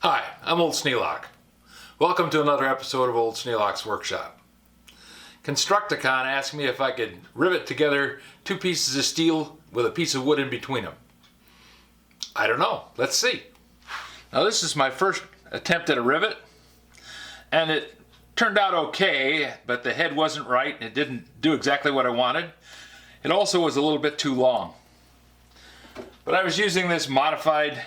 Hi, I'm Old Sneelock. Welcome to another episode of Old Sneelock's Workshop. Constructicon asked me if I could rivet together two pieces of steel with a piece of wood in between them. I don't know. Let's see. Now this is my first attempt at a rivet, and it turned out okay, but the head wasn't right and it didn't do exactly what I wanted. It also was a little bit too long. But I was using this modified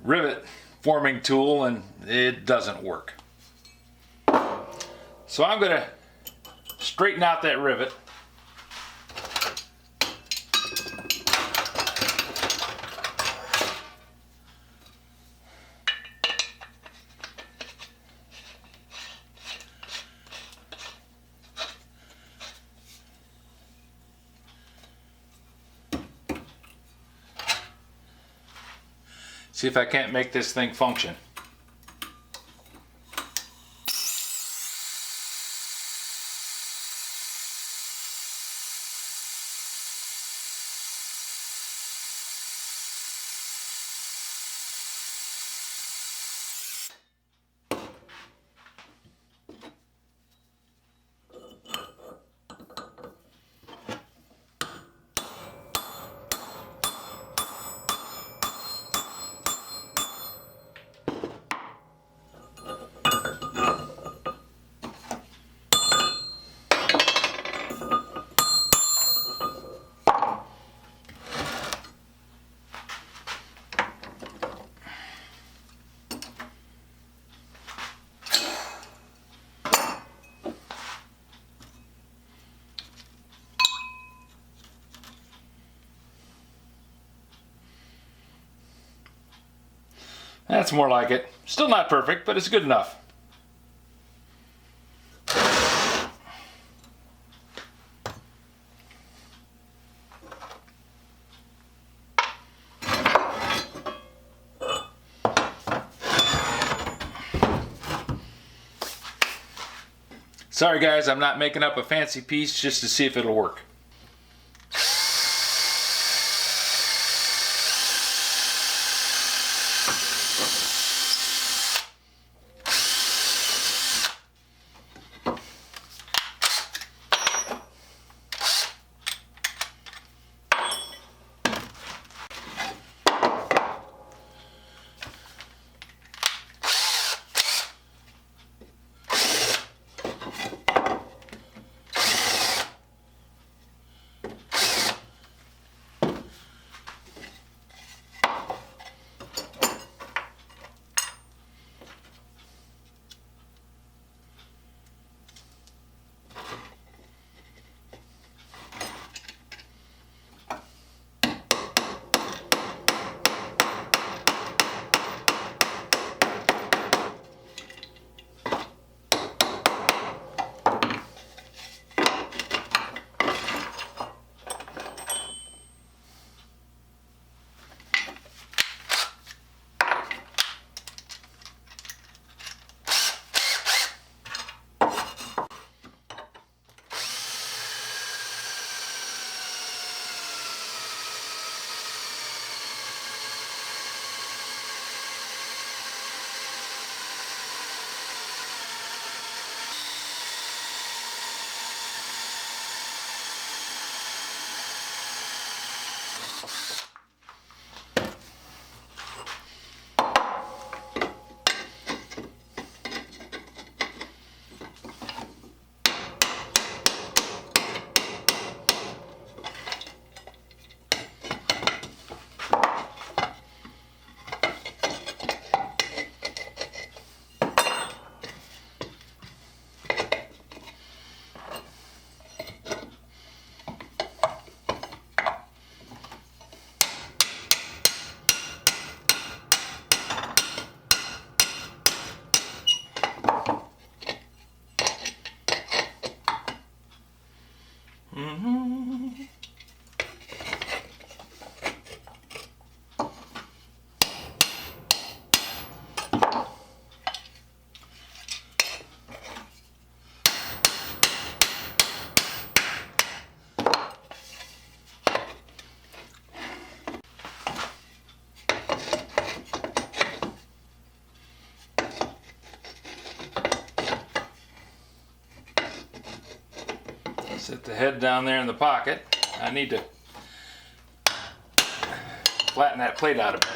rivet forming tool and it doesn't work. So I'm going to straighten out that rivet. See if I can't make this thing function. That's more like it. Still not perfect, but it's good enough. Sorry guys, I'm not making up a fancy piece just to see if it'll work. Set the head down there in the pocket. I need to flatten that plate out a bit.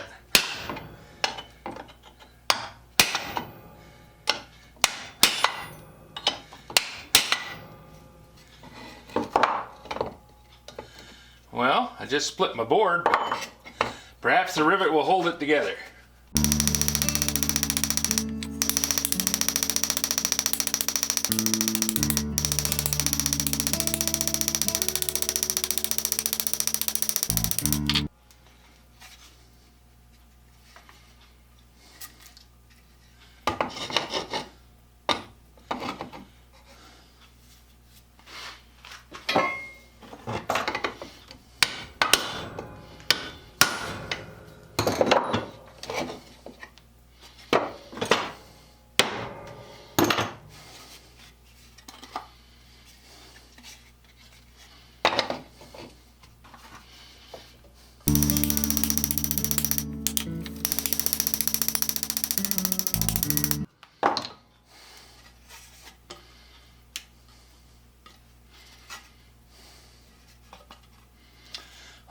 Well, I just split my board, but perhaps the rivet will hold it together.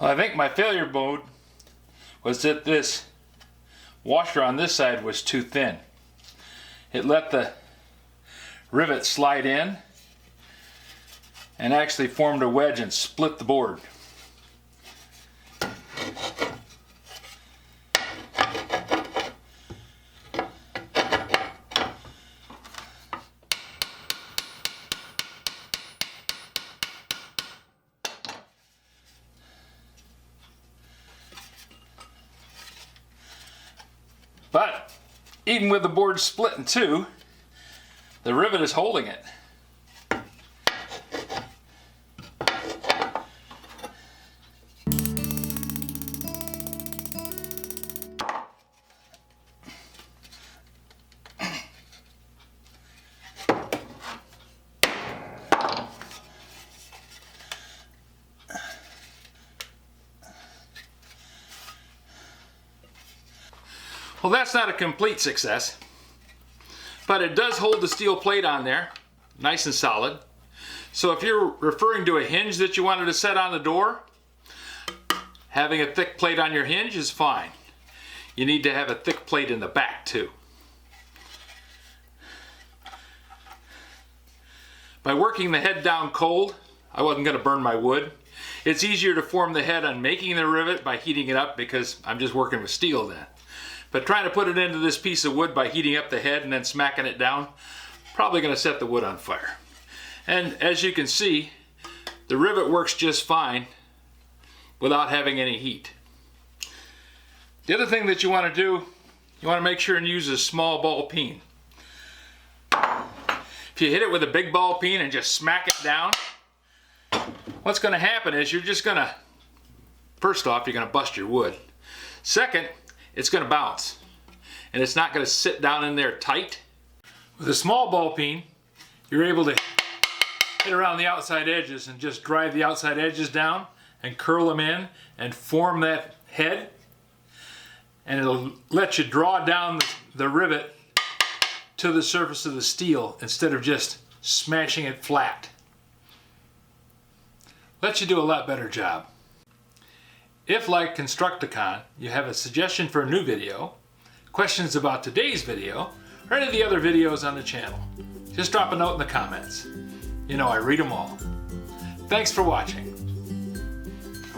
Well, I think my failure mode was that this washer on this side was too thin. It let the rivet slide in and actually formed a wedge and split the board. But even with the board split in two, the rivet is holding it. Well, that's not a complete success, but it does hold the steel plate on there, nice and solid. So if you're referring to a hinge that you wanted to set on the door, having a thick plate on your hinge is fine. You need to have a thick plate in the back too. By working the head down cold, I wasn't going to burn my wood. It's easier to form the head on making the rivet by heating it up because I'm just working with steel then. But trying to put it into this piece of wood by heating up the head and then smacking it down, probably going to set the wood on fire. And as you can see, the rivet works just fine without having any heat. The other thing that you want to do, you want to make sure and use a small ball peen. If you hit it with a big ball peen and just smack it down, what's going to happen is you're just going to, first off, you're going to bust your wood. Second, it's going to bounce and it's not going to sit down in there tight. With a small ball peen, you're able to hit around the outside edges and just drive the outside edges down and curl them in and form that head, and it'll let you draw down the rivet to the surface of the steel instead of just smashing it flat. Lets you do a lot better job. If, like Constructicon, you have a suggestion for a new video, questions about today's video, or any of the other videos on the channel, just drop a note in the comments. You know I read them all. Thanks for watching.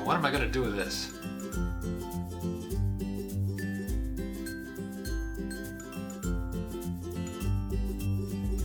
What am I going to do with this?